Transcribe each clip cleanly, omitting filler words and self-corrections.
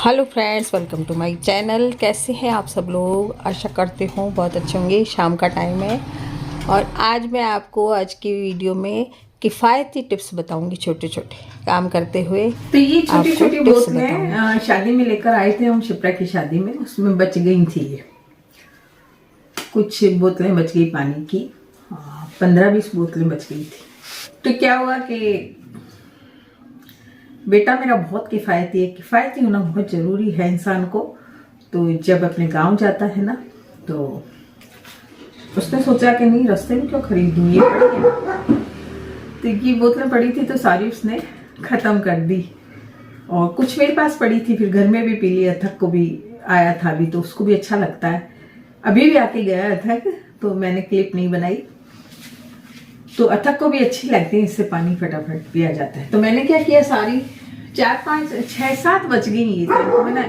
Hello friends, welcome to my channel. कैसे हैं आप सब लोग? आशा करते हूँ बहुत अच्छे होंगे। शाम का टाइम है और आज मैं आपको आज की वीडियो में किफ़ायती टिप्स बताऊंगी। छोटे छोटे काम करते हुए तो ये छोटी आपको छोटी टिप्स बोतलें शादी में लेकर आए थे हम, शिप्रा की शादी में। उसमें बच गई थी ये कुछ बोतलें बच गई पानी की। 15-20 बोतलें बच गई थी। तो क्या हुआ कि बेटा मेरा बहुत किफ़ायती है, किफ़ायती होना बहुत ज़रूरी है इंसान को। तो जब अपने गांव जाता है ना, तो उसने सोचा कि नहीं, रास्ते में क्यों खरीदूं, ये पड़ी है। तो ये बोतलें पड़ी थी तो सारी उसने ख़त्म कर दी और कुछ मेरे पास पड़ी थी। फिर घर में भी पी लिया। अथक को भी आया था अभी, तो उसको भी अच्छा लगता है। अभी भी आके गया अथक, तो मैंने क्लिप नहीं बनाई। तो अथक को भी अच्छी लगती है, इससे पानी फटाफट पिया जाता है। तो मैंने क्या किया, सारी 4-5-6-7 बच गई ये तो मैंने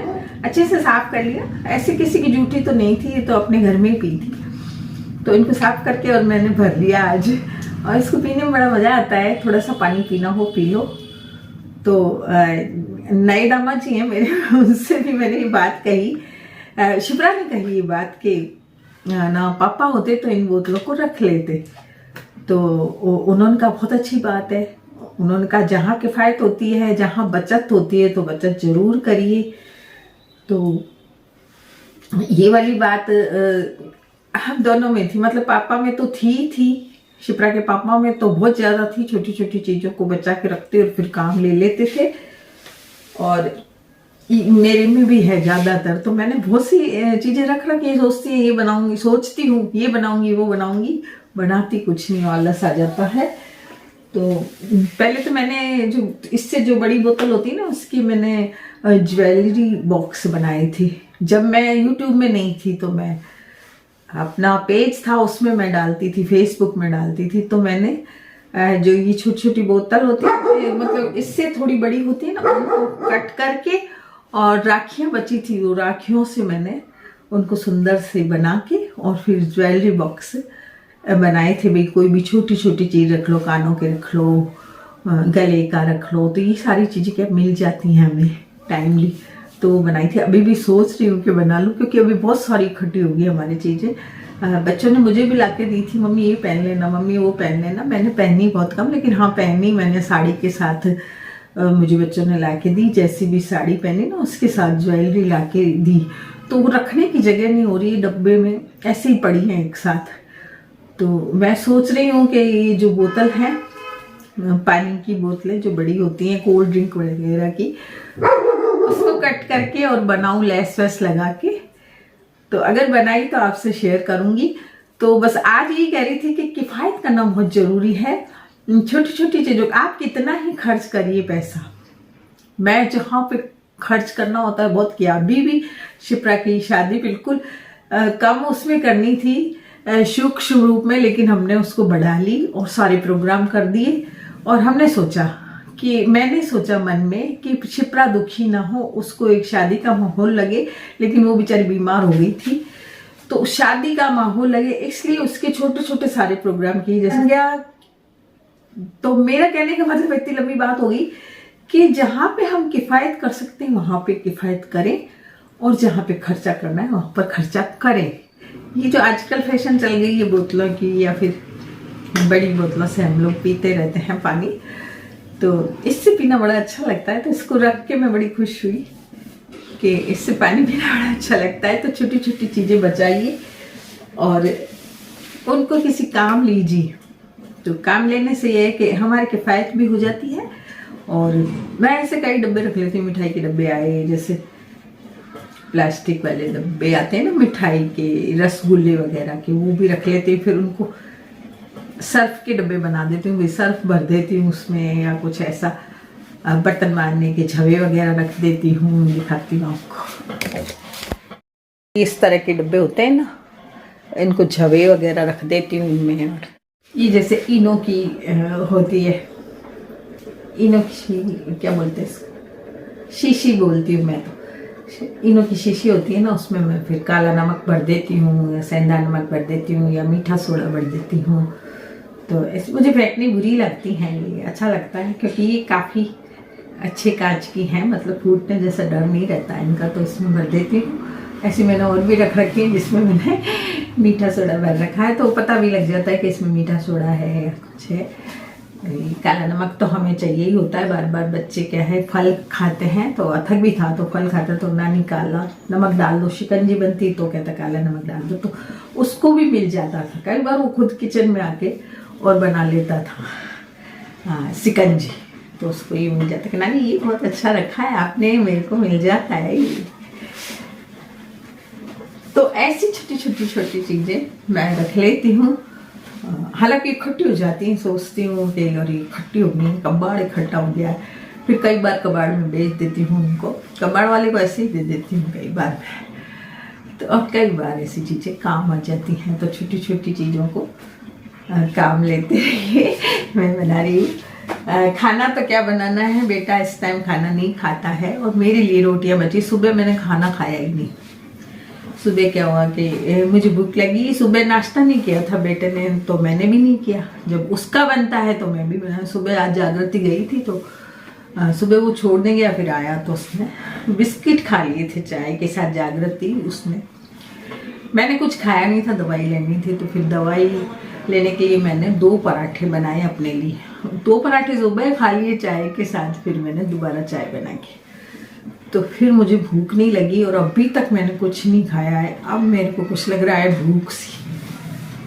अच्छे से साफ कर लिया। ऐसे किसी की जूठी तो नहीं थी, ये तो अपने घर में ही पी थी। तो इनको साफ करके और मैंने भर लिया आज। और इसको पीने में बड़ा मजा आता है। थोड़ा सा पानी पीना हो पी लो। तो नए दामाद जी हैं मेरे, उनसे भी मैंने ये बात कही। शिप्रा ने कही ये बात कि ना पापा होते तो इन बोतलों को रख लेते। तो उन्होंने कहा बहुत अच्छी बात है। उन्होंने कहा जहाँ किफ़ायत होती है, जहाँ बचत होती है, तो बचत जरूर करिए। तो ये वाली बात हम दोनों में थी। मतलब पापा में तो थी, शिप्रा के पापा में तो बहुत ज़्यादा थी। छोटी छोटी चीज़ों को बचा के रखते और फिर काम ले लेते थे। और मेरे में भी है ज़्यादातर। तो मैंने बहुत सी चीज़ें रख रखी, सोचती है ये बनाऊंगी, सोचती हूँ ये बनाऊंगी वो बनाऊंगी, बनाती कुछ नहीं, आलस आ जाता है। तो पहले तो मैंने जो इससे जो बड़ी बोतल होती है ना, उसकी मैंने ज्वेलरी बॉक्स बनाई थी। जब मैं यूट्यूब में नहीं थी तो मैं अपना पेज था उसमें मैं डालती थी, फेसबुक में डालती थी। तो मैंने जो ये छोटी छोटी बोतल होती है, मतलब इससे थोड़ी बड़ी होती है ना, उनको कट करके और राखियाँ बची थी, वो राखियों से मैंने उनको सुंदर से बना के और फिर ज्वेलरी बॉक्स बनाए थे। भाई कोई भी छोटी छोटी चीज़ रख लो, कानों के रख लो, गले का रख लो। तो ये सारी चीज़ें क्या मिल जाती हैं हमें टाइमली। तो वो बनाई थी। अभी भी सोच रही हूँ कि बना लूँ, क्योंकि अभी बहुत सारी इकट्ठी होगी हमारी चीज़ें। बच्चों ने मुझे भी ला के दी थी, मम्मी ये पहन लेना, मम्मी वो पहन लेना। मैंने पहनी बहुत कम, लेकिन हाँ पहनी मैंने साड़ी के साथ। मुझे बच्चों ने ला के दी, जैसी भी साड़ी पहनी ना उसके साथ ज्वेलरी ला के दी। तो वो रखने की जगह नहीं हो रही, डब्बे में ऐसे ही पड़ी हैं एक साथ। तो मैं सोच रही हूँ कि ये जो बोतल है, पानी की बोतलें जो बड़ी होती हैं कोल्ड ड्रिंक वगैरह की, उसको कट करके और बनाऊं लेस वेस लगा के। तो अगर बनाई तो आपसे शेयर करूंगी। तो बस आज ये कह रही थी कि किफ़ायत करना बहुत ज़रूरी है। छोटी छोटी चीज़ों आप कितना ही खर्च करिए पैसा, मैं जहाँ पे खर्च करना होता है बहुत किया। अभी भी शिप्रा की शादी बिल्कुल कम उसमें करनी थी, सूक्ष्म रूप में, लेकिन हमने उसको बढ़ा ली और सारे प्रोग्राम कर दिए। और हमने सोचा कि मैंने सोचा मन में कि शिप्रा दुखी ना हो, उसको एक शादी का माहौल लगे। लेकिन वो बेचारी बीमार हो गई थी, तो शादी का माहौल लगे, इसलिए उसके छोटे छोटे सारे प्रोग्राम किए जैसे गया। तो मेरा कहने का मतलब इतनी लंबी बात होगी कि जहाँ पे हम किफ़ायत कर सकते हैं वहाँ पे किफ़ायत करें, और जहाँ पे खर्चा करना है वहाँ पर खर्चा करें। ये जो आजकल फैशन चल गई है बोतलों की, या फिर बड़ी बोतलों से हम लोग पीते रहते हैं पानी, तो इससे पीना बड़ा अच्छा लगता है। तो इसको रख के मैं बड़ी खुश हुई कि इससे पानी पीना बड़ा अच्छा लगता है। तो छोटी छोटी चीज़ें बचाइए और उनको किसी काम लीजिए। तो काम लेने से ये है कि हमारी किफ़ायत भी हो जाती है। और मैं ऐसे कई डब्बे रख लेती हूँ। मिठाई के डब्बे आए, जैसे प्लास्टिक वाले डब्बे आते हैं ना मिठाई के, रसगुल्ले वगैरह के, वो भी रख लेती हूँ। फिर उनको सर्फ के डब्बे बना देती हूँ, सर्फ भर देती हूँ उसमें, या कुछ ऐसा बर्तन मारने के झवे वगैरह रख देती हूँ। दिखाती हूँ आपको, इस तरह के डब्बे होते हैं ना, इनको झवे वगैरह रख देती हूँ इनमें। और ये जैसे इनो की होती है, इनो की क्या बोलते हैं इसको, शीशी बोलती हूँ मैं। तो इनो की शीशी होती है ना, उसमें मैं फिर काला नमक भर देती हूँ, या सेंधा नमक भर देती हूँ, या मीठा सोडा भर देती हूँ। तो ऐसे मुझे फेंकनी बुरी लगती हैं, ये अच्छा लगता है क्योंकि ये काफ़ी अच्छे कांच की हैं, मतलब फूटने जैसा डर नहीं रहता है इनका, तो इसमें भर देती हूँ। ऐसे मैंने और भी रख रखी है जिसमें मैंने मीठा सोडा भर रखा है, तो पता भी लग जाता है कि इसमें मीठा सोडा है या कुछ है। काला नमक तो हमें चाहिए ही होता है, बार बार बच्चे क्या है फल खाते हैं, तो अथक भी था तो फल खाता तो नानी काला नमक डाल दो, शिकंजी बनती तो कहता काला नमक डाल दो, तो उसको भी मिल जाता था। कई बार वो खुद किचन में आके और बना लेता था हाँ शिकंजी, तो उसको ये मिल जाता कि नानी ये बहुत अच्छा रखा है आपने, मेरे को मिल जाता है ये। तो ऐसी छोटी चीज़ें मैं रख लेती हूँ। हालांकि इकट्ठी हो जाती हैं, सोचती हूँ कि और इकट्ठी हो गई, कबाड़ इकट्ठा हो गया है, फिर कई बार कबाड़ में बेच देती हूँ उनको, कबाड़ वाले को ऐसे ही दे देती हूँ कई बार। तो अब कई बार ऐसी चीज़ें काम आ जाती हैं, तो छोटी छोटी चीज़ों को काम लेते रहिए। मैं बना रही हूँ खाना, तो क्या बनाना है, बेटा इस टाइम खाना नहीं खाता है और मेरे लिए रोटियाँ बची। सुबह मैंने खाना खाया ही नहीं। सुबह क्या हुआ कि मुझे भूख लगी, सुबह नाश्ता नहीं किया था बेटे ने, तो मैंने भी नहीं किया। जब उसका बनता है तो मैं भी बना। सुबह आज जागृति गई थी तो सुबह वो छोड़ने गया, फिर आया तो उसने बिस्किट खा लिए थे चाय के साथ जागृति उसने। मैंने कुछ खाया नहीं था, दवाई लेनी थी, तो फिर दवाई लेने के लिए मैंने 2 पराठे बनाए अपने लिए। 2 पराठे सुबह खा लिए चाय के साथ, फिर मैंने दोबारा चाय बना के, तो फिर मुझे भूख नहीं लगी और अभी तक मैंने कुछ नहीं खाया है। अब मेरे को कुछ लग रहा है भूख सी।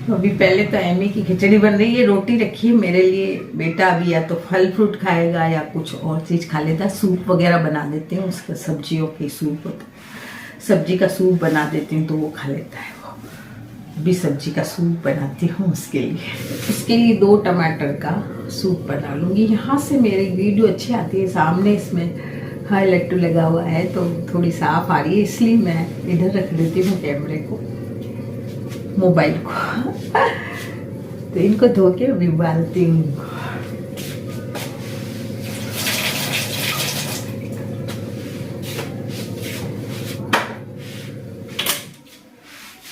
तो अभी पहले तो एमी की खिचड़ी बन रही है, रोटी रखी है मेरे लिए। बेटा अभी या तो फल फ्रूट खाएगा या कुछ और चीज़ खा लेता है। सूप वगैरह बना देते हैं उसका, सब्जियों की सूप होता है, सब्जी का सूप बना देती हूँ तो वो खा लेता है। वो अभी सब्जी का सूप बनाती हूँ उसके लिए 2 टमाटर का सूप बना लूँगी। यहाँ से मेरी वीडियो अच्छी आती है, सामने इसमें हाईलाइट लगा हुआ है तो थोड़ी साफ आ रही है, इसलिए मैं इधर रख देती हूँ कैमरे को, मोबाइल को। तो इनको धो के उबालती हूँ।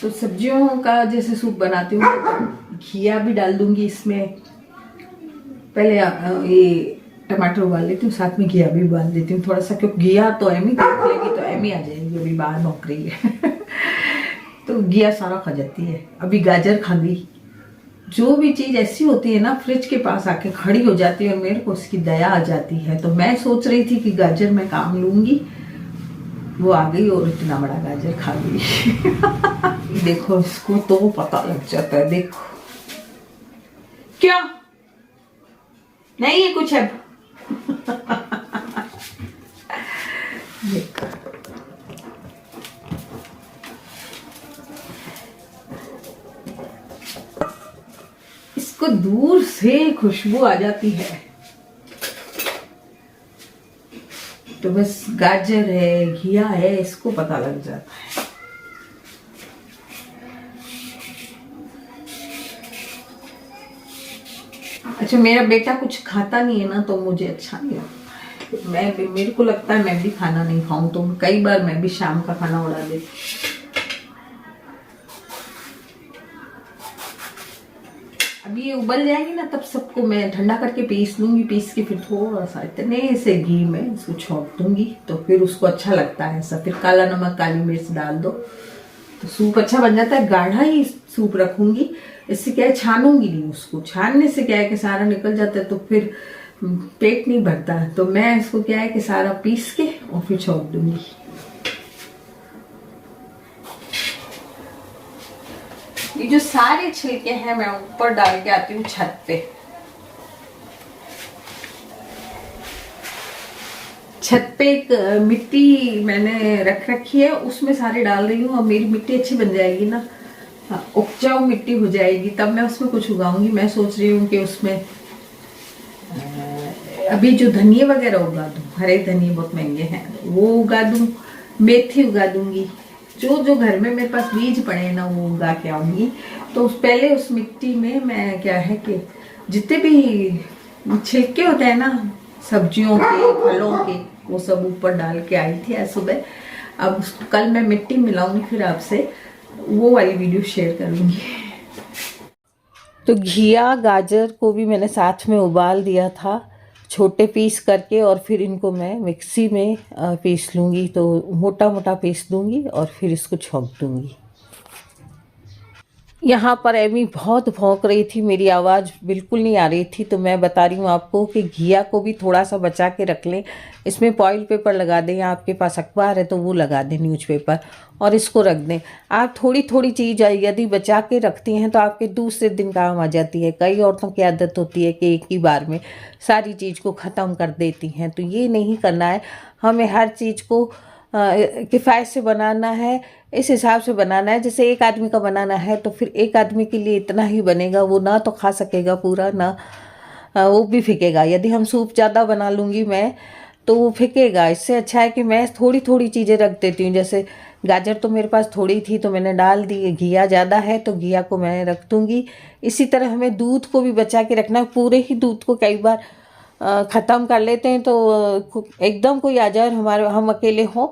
तो सब्जियों का जैसे सूप बनाती हूँ, घिया भी डाल दूंगी इसमें। पहले ये टमाटर उबाल लेती हूँ, साथ में घिया भी उबाल देती हूँ थोड़ा सा, क्योंकि घिया तो एमी देख लेगी तो एमी आ जाएगी, अभी बाहर भौंक रही है। तो घिया सारा खा जाती है। अभी गाजर खा गई। जो भी चीज़ ऐसी होती है ना, फ्रिज के पास आके खड़ी हो जाती है और मेरे को उसकी दया आ जाती है। तो मैं सोच रही थी कि गाजर मैं काम लूंगी, वो आ गई और इतना बड़ा गाजर खा गई। देखो इसको तो पता लग जाता है, देखो क्या नहीं है कुछ अब। देखो इसको दूर से खुशबू आ जाती है, तो बस गाजर है घिया है इसको पता लग जाता है। अच्छा मेरा बेटा कुछ खाता नहीं है ना, तो मुझे अच्छा नहीं लगता है। मेरे को लगता है मैं भी खाना नहीं खाऊं, तो कई बार मैं भी शाम का खाना उड़ा देती। अभी ये उबल जाएगी ना, तब सबको मैं ठंडा करके पीस लूंगी। पीस के फिर थोड़ा सा इतने से घी में इसको छौंक दूंगी, तो फिर उसको अच्छा लगता है ऐसा। फिर काला नमक काली मिर्च डाल दो तो सूप अच्छा बन जाता है। गाढ़ा ही सूप रखूंगी, इससे क्या है छानूंगी नहीं उसको। छानने से क्या है कि सारा निकल जाता है, तो फिर पेट नहीं भरता है। तो मैं इसको क्या है कि सारा पीस के और फिर छौंक दूंगी। ये जो सारे छिलके हैं मैं ऊपर डाल के आती हूँ छत पे। छत पे एक मिट्टी मैंने रख रखी है, उसमें सारे डाल रही हूँ। अब मेरी मिट्टी अच्छी बन जाएगी ना, उपजाऊ मिट्टी हो जाएगी, तब मैं उसमें कुछ उगाऊंगी। मैं सोच रही हूँ कि उसमें अभी जो धनिया वगैरह उगा दूँ, हरे धनिया बहुत महंगे हैं, वो उगा दूँ, मेथी उगा दूंगी। जो घर में मेरे पास बीज पड़े ना वो उगा के आऊंगी। तो पहले उस मिट्टी में मैं क्या है कि जितने भी छिलके होते हैं ना सब्जियों के फलों के, वो सब ऊपर डाल के आई थी आज सुबह। अब कल मैं मिट्टी मिलाऊंगी, फिर आपसे वो वाली वीडियो शेयर करूंगी। तो घिया गाजर को भी मैंने साथ में उबाल दिया था, छोटे पीस करके और फिर इनको मैं मिक्सी में पीस लूँगी। तो मोटा मोटा पीस दूँगी और फिर इसको छौंक दूँगी। यहाँ पर एमी बहुत भौंक रही थी, मेरी आवाज़ बिल्कुल नहीं आ रही थी। तो मैं बता रही हूँ आपको कि घिया को भी थोड़ा सा बचा के रख लें। इसमें फॉइल पेपर लगा दें, या आपके पास अखबार है तो वो लगा दें, न्यूज़पेपर, और इसको रख दें। आप थोड़ी थोड़ी चीज़ यदि बचा के रखती हैं तो आपके दूसरे दिन काम आ जाती है। कई औरतों की आदत होती है कि एक ही बार में सारी चीज़ को ख़त्म कर देती हैं, तो ये नहीं करना है। हमें हर चीज़ को किफ़ायत से बनाना है, इस हिसाब से बनाना है। जैसे एक आदमी का बनाना है तो फिर एक आदमी के लिए इतना ही बनेगा, वो ना तो खा सकेगा पूरा, ना वो भी फेंकेगा। यदि हम सूप ज़्यादा बना लूँगी मैं तो वो फेंकेगा। इससे अच्छा है कि मैं थोड़ी थोड़ी चीज़ें रख देती हूँ। जैसे गाजर तो मेरे पास थोड़ी थी तो मैंने डाल दी, घिया ज़्यादा है तो घिया को मैं रख दूँगी। इसी तरह हमें दूध को भी बचा के रखना है। पूरे ही दूध को कई बार ख़त्म कर लेते हैं तो एकदम कोई आ जाए और हम अकेले हों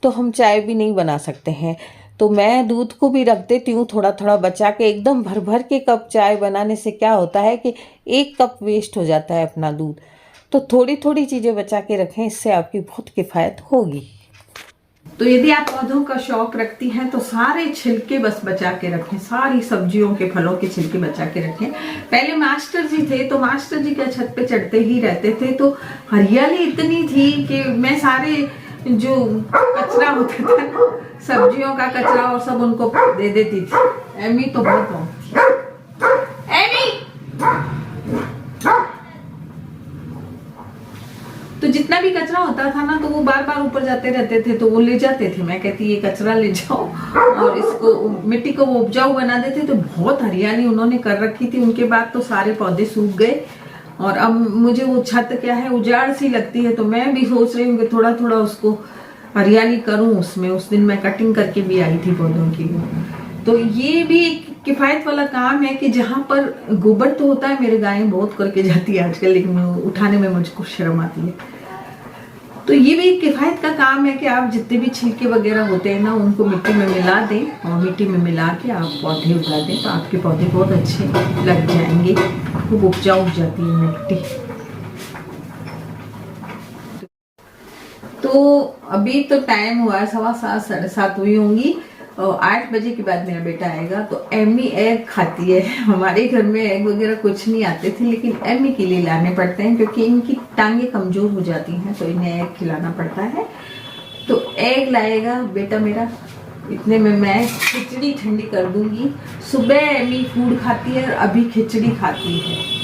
तो हम चाय भी नहीं बना सकते हैं। तो मैं दूध को भी रख देती हूँ थोड़ा थोड़ा बचा के। एकदम भर भर के कप चाय बनाने से क्या होता है कि 1 कप वेस्ट हो जाता है अपना दूध। तो थोड़ी थोड़ी चीज़ें बचा के रखें, इससे आपकी बहुत किफ़ायत होगी। तो यदि आप पौधों का शौक रखती हैं तो सारे छिलके बस बचा के रखें, सारी सब्जियों के फलों के छिलके बचा के रखें। पहले मास्टर जी थे तो मास्टर जी के छत पे चढ़ते ही रहते थे, तो हरियाली इतनी थी कि मैं सारे जो कचरा होता था ना, सब्जियों का कचरा और सब उनको दे देती थी। एमी तो बहुत थी। एमी तो जितना भी कचरा होता था ना तो वो बार बार ऊपर जाते रहते थे, तो वो ले जाते थे। मैं कहती ये कचरा ले जाओ और इसको मिट्टी को वो उपजाऊ बना देते। तो बहुत हरियाली उन्होंने कर रखी थी। उनके बाद तो सारे पौधे सूख गए और अब मुझे वो छत क्या है उजाड़ सी लगती है। तो मैं भी सोच रही हूँ कि थोड़ा थोड़ा उसको हरियाली करूँ उसमें। उस दिन मैं कटिंग करके भी आई थी पौधों की। तो ये भी किफायत वाला काम है कि जहाँ पर गोबर तो होता है, मेरे गायें बहुत करके जाती है आजकल, लेकिन उठाने में मुझको शर्म आती है। तो ये भी किफायत का काम है कि आप जितने भी छिलके वगैरह होते हैं ना उनको मिट्टी में मिला दें और मिट्टी में मिला के आप पौधे उगा दें, तो आपके पौधे बहुत अच्छे लग जाएंगे। खूब उपजाऊ उग जाती है मिट्टी। तो अभी तो टाइम हुआ है 7:15 7:30 हुई होंगी और 8 बजे के बाद मेरा बेटा आएगा। तो एमी एग खाती है। हमारे घर में एग वगैरह कुछ नहीं आते थे, लेकिन एमी के लिए लाने पड़ते हैं क्योंकि इनकी टांगे कमजोर हो जाती हैं, तो इन्हें एग खिलाना पड़ता है। तो एग लाएगा बेटा मेरा। इतने में मैं खिचड़ी ठंडी कर दूंगी। सुबह एमी फूड खाती है और अभी खिचड़ी खाती है।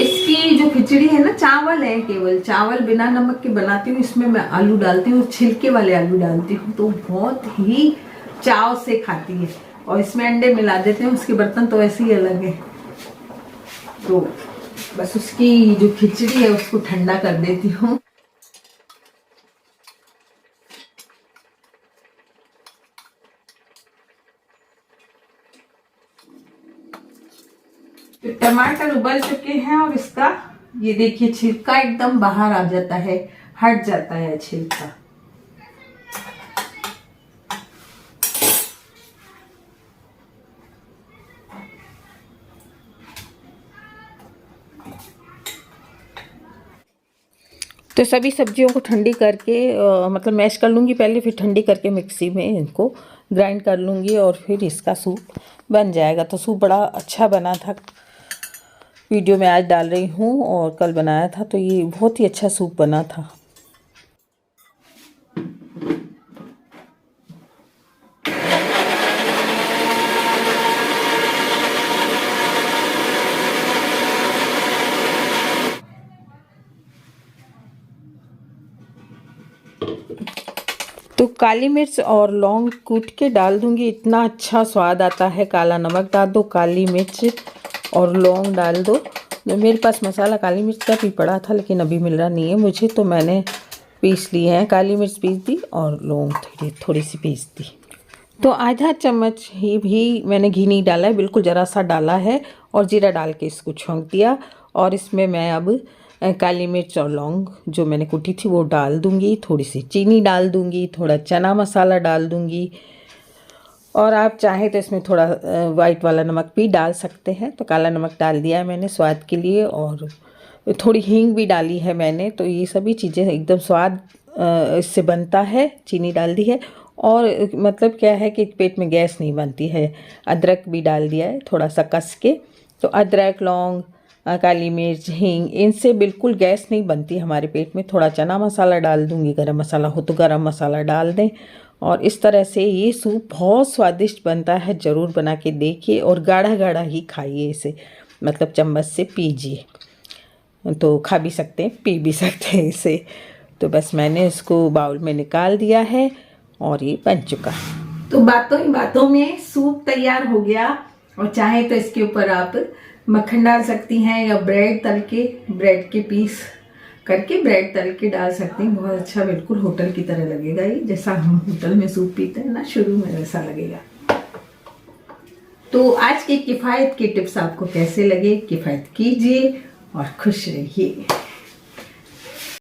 इसकी जो खिचड़ी है ना, चावल है, केवल चावल बिना नमक के बनाती हूँ। इसमें मैं आलू डालती हूँ, छिलके वाले आलू डालती हूँ, तो बहुत ही चाव से खाती है। और इसमें अंडे मिला देते हैं। उसके बर्तन तो ऐसे ही अलग है। तो बस उसकी जो खिचड़ी है उसको ठंडा कर देती हूँ। तो टमाटर उबल चुके हैं और इसका ये देखिए छिलका एकदम बाहर आ जाता है, हट जाता है छिलका। तो सभी सब्जियों को ठंडी करके मतलब मैश कर लूँगी पहले, फिर ठंडी करके मिक्सी में इनको ग्राइंड कर लूँगी और फिर इसका सूप बन जाएगा। तो सूप बड़ा अच्छा बना था। वीडियो में आज डाल रही हूँ और कल बनाया था, तो ये बहुत ही अच्छा सूप बना था। तो काली मिर्च और लौंग कूट के डाल दूंगी, इतना अच्छा स्वाद आता है। काला नमक डाल दो, काली मिर्च और लौंग डाल दो। मेरे पास मसाला काली मिर्च का भी पड़ा था लेकिन अभी मिल रहा नहीं है मुझे, तो मैंने पीस लिए हैं। काली मिर्च पीस दी और लौंग थोड़ी सी पीस दी। तो आधा चम्मच ही भी मैंने घी नहीं डाला है, बिल्कुल ज़रा सा डाला है और जीरा डाल के इसको छौंक दिया। और इसमें मैं अब काली मिर्च और लौंग जो मैंने कुटी थी वो डाल दूंगी। थोड़ी सी चीनी डाल दूंगी, थोड़ा चना मसाला डाल दूंगी और आप चाहें तो इसमें थोड़ा वाइट वाला नमक भी डाल सकते हैं। तो काला नमक डाल दिया है मैंने स्वाद के लिए, और थोड़ी हींग भी डाली है मैंने। तो ये सभी चीज़ें एकदम स्वाद इससे बनता है, चीनी डाल दी है। और मतलब क्या है कि पेट में गैस नहीं बनती है। अदरक भी डाल दिया है थोड़ा सा कस के। तो अदरक, लौंग, काली मिर्च, हींग, इनसे बिल्कुल गैस नहीं बनती हमारे पेट में। थोड़ा चना मसाला डाल दूँगी, गरम मसाला हो तो गरम मसाला डाल दें। और इस तरह से ये सूप बहुत स्वादिष्ट बनता है, ज़रूर बना के देखिए। और गाढ़ा गाढ़ा ही खाइए इसे, मतलब चम्मच से पीजिए। तो खा भी सकते हैं, पी भी सकते हैं इसे। तो बस मैंने इसको बाउल में निकाल दिया है और ये बन चुका। तो बातों ही बातों में सूप तैयार हो गया। और चाहे तो इसके ऊपर आप मक्खन डाल सकती हैं, या ब्रेड तल के, ब्रेड के पीस करके ब्रेड तल के डाल सकती हैं। बहुत अच्छा, बिल्कुल होटल की तरह लगेगा ये, जैसा हम होटल में सूप पीते हैं ना शुरू में, वैसा लगेगा। तो आज के किफ़ायत के टिप्स आपको कैसे लगे? किफ़ायत कीजिए और खुश रहिए।